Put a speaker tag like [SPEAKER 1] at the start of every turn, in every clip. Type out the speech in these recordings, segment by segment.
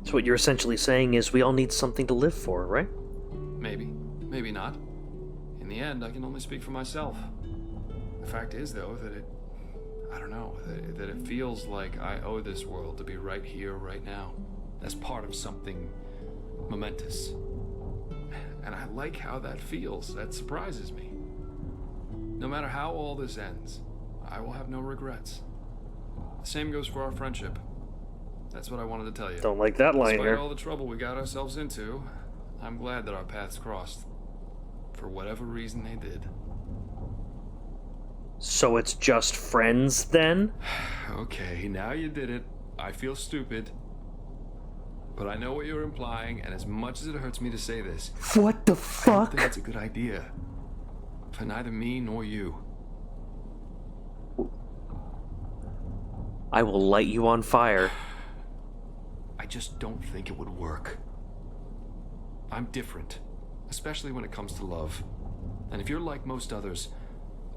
[SPEAKER 1] So what you're essentially saying is we all need something to live for, right?
[SPEAKER 2] Maybe. Maybe not. In the end, I can only speak for myself. The fact is, though, that I don't know, that it feels like I owe this world to be right here, right now, as part of something momentous. And I like how that feels. That surprises me. No matter how all this ends, I will have no regrets. The same goes for our friendship. That's what I wanted to tell you.
[SPEAKER 1] Don't like that line
[SPEAKER 2] Despite
[SPEAKER 1] here.
[SPEAKER 2] all the trouble we got ourselves into, I'm glad that our paths crossed. For whatever reason they did.
[SPEAKER 1] So it's just friends, then?
[SPEAKER 2] Okay, now you did it. I feel stupid. But I know what you're implying, and as much as it hurts me to say this...
[SPEAKER 1] What the
[SPEAKER 2] I don't
[SPEAKER 1] fuck?
[SPEAKER 2] think it's a good idea. For neither me nor you.
[SPEAKER 1] I will light you on fire.
[SPEAKER 2] I just don't think it would work. I'm different. Especially when it comes to love. And if you're like most others,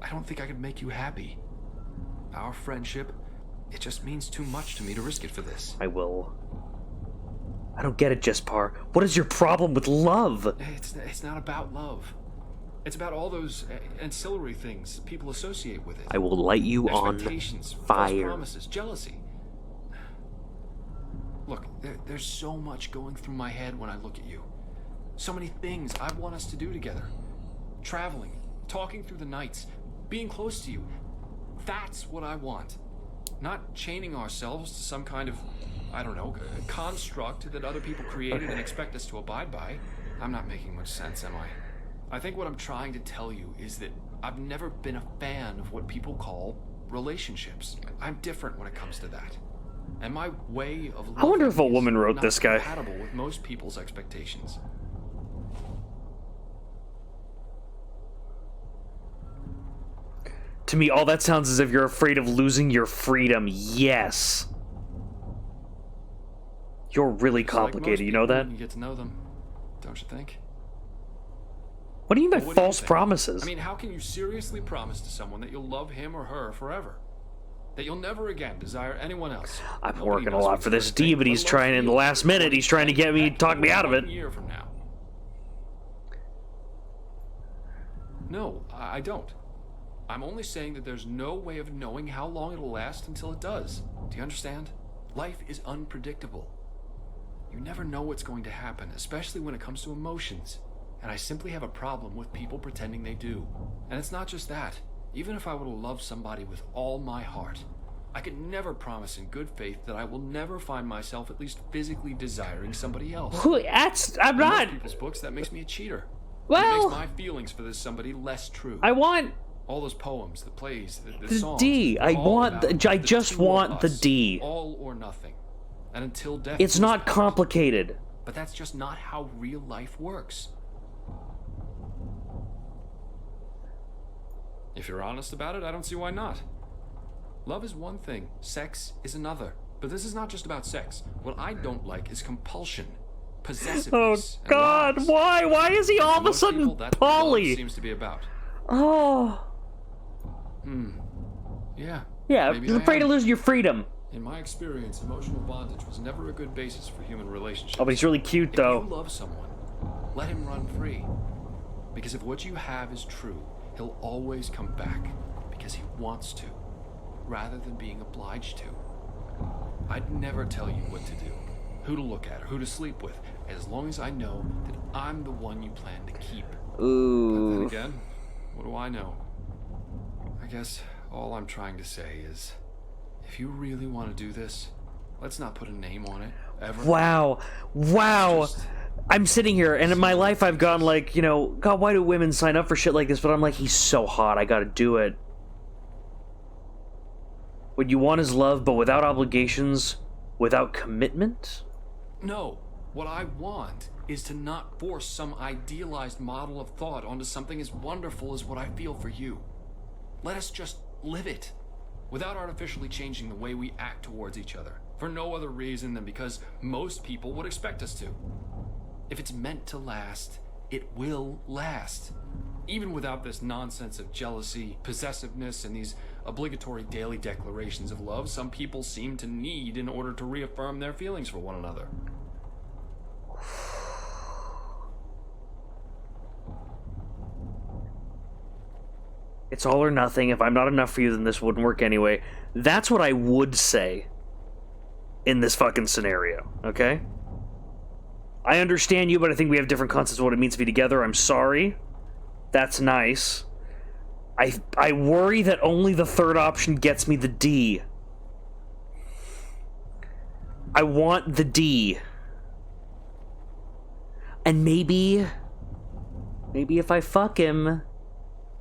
[SPEAKER 2] I don't think I could make you happy. Our friendship, it just means too much to me to risk it for this.
[SPEAKER 1] I don't get it, Jespar. What is your problem with love?
[SPEAKER 2] It's not about love. It's about all those ancillary things people associate with it.
[SPEAKER 1] I will light you on
[SPEAKER 2] Expectations,
[SPEAKER 1] fire.
[SPEAKER 2] false promises, jealousy. Look, there's so much going through my head when I look at you. So many things I want us to do together. Traveling, talking through the nights, being close to you. That's what I want. Not chaining ourselves to some kind of, I don't know, construct that other people created and expect us to abide by. I'm not making much sense, am I? I think what I'm trying to tell you is that I've never been a fan of what people call relationships. I'm different when it comes to that. And my way of
[SPEAKER 1] I wonder if a
[SPEAKER 2] loving
[SPEAKER 1] woman
[SPEAKER 2] is
[SPEAKER 1] wrote
[SPEAKER 2] not
[SPEAKER 1] this guy.
[SPEAKER 2] compatible with most people's expectations.
[SPEAKER 1] To me, all that sounds as if you're afraid of losing your freedom. Yes. You're really
[SPEAKER 2] Just like
[SPEAKER 1] complicated,
[SPEAKER 2] most
[SPEAKER 1] you know
[SPEAKER 2] people
[SPEAKER 1] that?
[SPEAKER 2] when you get to know them, don't you think?
[SPEAKER 1] What do you mean by
[SPEAKER 2] What do you
[SPEAKER 1] false
[SPEAKER 2] think?
[SPEAKER 1] promises?
[SPEAKER 2] I mean, how can you seriously promise to someone that you'll love him or her forever? That you'll never again desire anyone else?
[SPEAKER 1] I'm
[SPEAKER 2] Nobody
[SPEAKER 1] working a
[SPEAKER 2] knows
[SPEAKER 1] lot
[SPEAKER 2] what's
[SPEAKER 1] for this
[SPEAKER 2] gonna
[SPEAKER 1] D,
[SPEAKER 2] take,
[SPEAKER 1] but
[SPEAKER 2] let
[SPEAKER 1] he's
[SPEAKER 2] alone
[SPEAKER 1] trying in the
[SPEAKER 2] feel
[SPEAKER 1] last
[SPEAKER 2] for
[SPEAKER 1] minute, he's trying to get me, talk me out of it.
[SPEAKER 2] 1 year from now. No, I don't. I'm only saying that there's no way of knowing how long it'll last until it does. Do you understand? Life is unpredictable. You never know what's going to happen, especially when it comes to emotions. And I simply have a problem with people pretending they do. And it's not just that. Even if I were to love somebody with all my heart, I could never promise in good faith that I will never find myself at least physically desiring somebody else.
[SPEAKER 1] I'm
[SPEAKER 2] In
[SPEAKER 1] not.
[SPEAKER 2] most people's books, that makes me a cheater. It
[SPEAKER 1] Well,
[SPEAKER 2] makes my feelings for this somebody less true.
[SPEAKER 1] I want
[SPEAKER 2] All those poems, the plays, the
[SPEAKER 1] the
[SPEAKER 2] songs.
[SPEAKER 1] D.
[SPEAKER 2] they're
[SPEAKER 1] I
[SPEAKER 2] all
[SPEAKER 1] want
[SPEAKER 2] about
[SPEAKER 1] I just
[SPEAKER 2] two of
[SPEAKER 1] want the
[SPEAKER 2] us,
[SPEAKER 1] D.
[SPEAKER 2] All or nothing. And until death.
[SPEAKER 1] It's
[SPEAKER 2] do us
[SPEAKER 1] not
[SPEAKER 2] part.
[SPEAKER 1] complicated.
[SPEAKER 2] But that's just not how real life works. If you're honest about it, I don't see why not. Love is one thing, sex is another. But this is not just about sex. What I don't like is compulsion,
[SPEAKER 1] Oh
[SPEAKER 2] possessiveness. and
[SPEAKER 1] God!
[SPEAKER 2] lies.
[SPEAKER 1] Why? Why is he
[SPEAKER 2] And
[SPEAKER 1] all
[SPEAKER 2] for
[SPEAKER 1] of a
[SPEAKER 2] most
[SPEAKER 1] sudden
[SPEAKER 2] people, that's what love
[SPEAKER 1] Polly?
[SPEAKER 2] seems to be about.
[SPEAKER 1] Oh.
[SPEAKER 2] Yeah.
[SPEAKER 1] Yeah,
[SPEAKER 2] maybe
[SPEAKER 1] you're
[SPEAKER 2] I
[SPEAKER 1] afraid
[SPEAKER 2] am.
[SPEAKER 1] of losing your freedom.
[SPEAKER 2] In my experience, emotional bondage was never a good basis for human relationships.
[SPEAKER 1] Oh, but he's really cute,
[SPEAKER 2] If
[SPEAKER 1] though.
[SPEAKER 2] you love someone, let him run free. Because if what you have is true, he'll always come back because he wants to, rather than being obliged to. I'd never tell you what to do, who to look at, or who to sleep with, as long as I know that I'm the one you plan to keep. But then
[SPEAKER 1] Ooh.
[SPEAKER 2] again, what do I know? I guess all I'm trying to say is, if you really want to do this, let's not put a name on it, ever.
[SPEAKER 1] Wow. Wow.
[SPEAKER 2] Just-
[SPEAKER 1] I'm sitting here, and in my life I've gone like, you know, God, why do women sign up for shit like this? But I'm like, he's so hot, I gotta do it. What you want is love, but without obligations, without commitment?
[SPEAKER 2] No, what I want is to not force some idealized model of thought onto something as wonderful as what I feel for you. Let us just live it, without artificially changing the way we act towards each other, for no other reason than because most people would expect us to. If it's meant to last, it will last. Even without this nonsense of jealousy, possessiveness, and these obligatory daily declarations of love some people seem to need in order to reaffirm their feelings for one another.
[SPEAKER 1] It's all or nothing. If I'm not enough for you, then this wouldn't work anyway. That's what I would say in this fucking scenario, okay? I understand you, but I think we have different concepts of what it means to be together. I'm sorry. That's nice. I worry that only the third option gets me the D. I want the D. And maybe if I fuck him,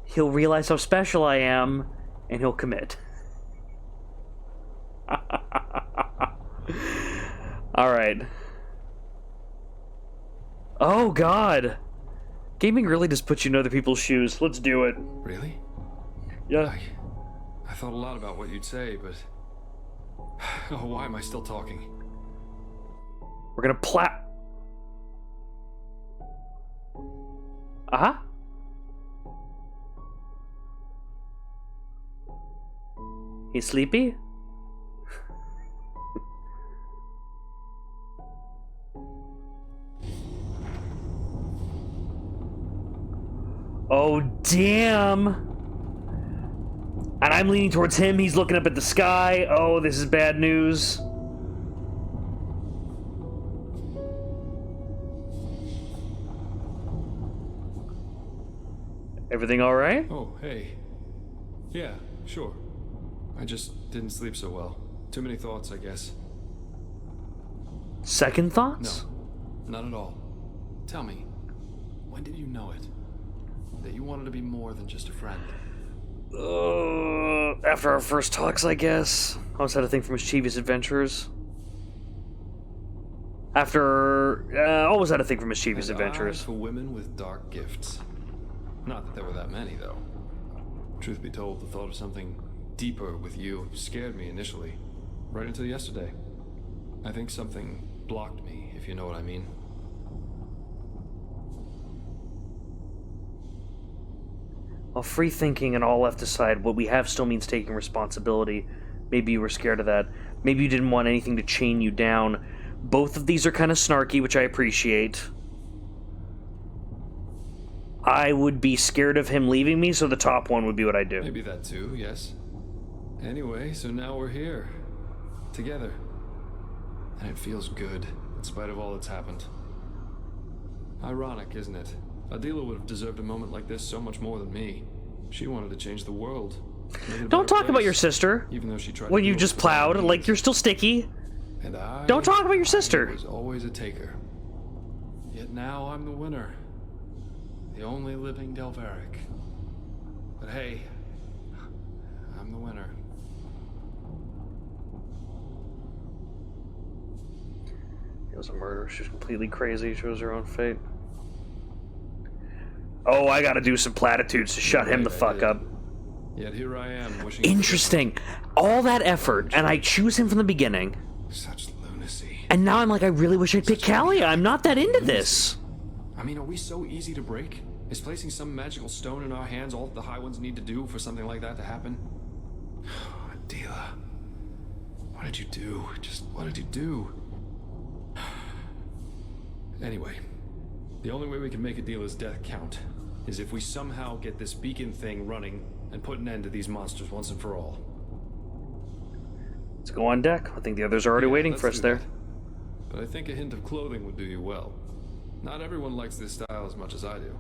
[SPEAKER 1] he'll realize how special I am, and he'll commit. Alright. Oh, God. Gaming really just puts you in other people's shoes. Let's do it.
[SPEAKER 2] Really?
[SPEAKER 1] Yeah.
[SPEAKER 2] I thought a lot about what you'd say, but... Oh, why am I still talking?
[SPEAKER 1] We're gonna Uh-huh. He's sleepy? Oh, damn! And I'm leaning towards him, he's looking up at the sky. Oh, this is bad news. Everything alright?
[SPEAKER 2] Oh, hey. Yeah, sure. I just didn't sleep so well. Too many thoughts, I guess.
[SPEAKER 1] Second thoughts?
[SPEAKER 2] No, not at all. Tell me, when did you know it? That you wanted to be more than just a friend?
[SPEAKER 1] After our first talks, I guess. I always had a thing for mischievous adventurers. Always had a thing for mischievous adventurers.
[SPEAKER 2] For women with dark gifts. Not that there were that many, though. Truth be told, the thought of something deeper with you scared me initially. Right until yesterday. I think something blocked me, if you know what I mean.
[SPEAKER 1] While free thinking and all left aside, what we have still means taking responsibility. Maybe you were scared of that. Maybe you didn't want anything to chain you down. Both of these are kind of snarky, which I appreciate. I would be scared of him leaving me, so the top one would be what I do.
[SPEAKER 2] Maybe that too, yes. Anyway, so now we're here. Together. And it feels good, in spite of all that's happened. Ironic, isn't it? Adela would have deserved a moment like this so much more than me. She wanted to change the world.
[SPEAKER 1] Don't talk about your sister.
[SPEAKER 2] Even though she tried
[SPEAKER 1] when
[SPEAKER 2] to
[SPEAKER 1] you just plowed, like you're still sticky.
[SPEAKER 2] And
[SPEAKER 1] don't talk about your sister.
[SPEAKER 2] I was always a taker. Yet now I'm the winner. The only living Delveric. But hey, I'm the winner.
[SPEAKER 1] It was a murder. She was completely crazy. She was her own fate. Oh, I gotta do some platitudes to shut him the fuck up.
[SPEAKER 2] Yet here I am wishing.
[SPEAKER 1] Interesting. All that effort, and I choose him from the beginning.
[SPEAKER 2] Such lunacy.
[SPEAKER 1] And now I'm like, I really wish I'd pick Callie. I'm not that into this.
[SPEAKER 2] I mean, are we so easy to break? Is placing some magical stone in our hands all that the High Ones need to do for something like that to happen? Adela, what did you do? Just what did you do? Anyway, the only way we can make Adela's death count is if we somehow get this beacon thing running and put an end to these monsters once and for all.
[SPEAKER 1] Let's go on deck. I think the others are already waiting for us there.
[SPEAKER 2] But I think a hint of clothing would do you well. Not everyone likes this style as much as I do.